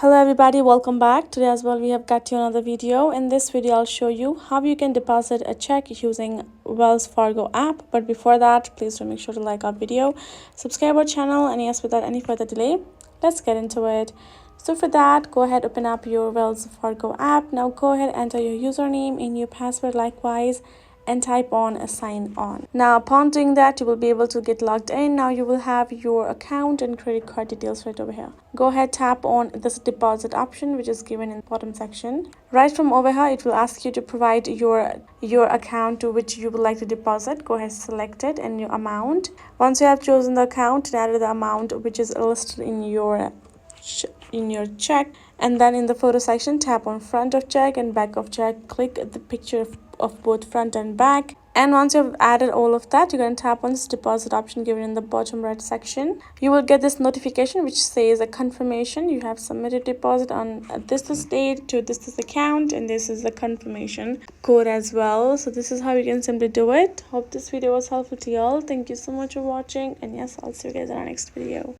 Hello everybody, welcome back. Today as well we have got you another video. In this video I'll show you how you can deposit a check using Wells Fargo app. But before that, please do make sure to like our video, subscribe our channel, and yes, without any further delay, let's get into it. So for that, go ahead, open up your Wells Fargo app. Now go ahead, enter your username and your password likewise, and type on a sign on. Now upon doing that, you will be able to get logged in. Now you will have your account and credit card details right over here. Go ahead, tap on this deposit option which is given in the bottom section. Right from over here, it will ask you to provide your account to which you would like to deposit. Go ahead, select it and your amount. Once you have chosen the account, enter the amount which is listed in your check, and then in the photo section, tap on front of check and back of check. Click the picture of both front and back, and once you've added all of that, you're going to tap on this deposit option given in the bottom right section. You will get this notification which says a confirmation you have submitted deposit on this date to this account, and this is the confirmation code as well. So this is how you can simply do it. Hope this video was helpful to y'all. Thank you so much for watching, and yes, I'll see you guys in our next video.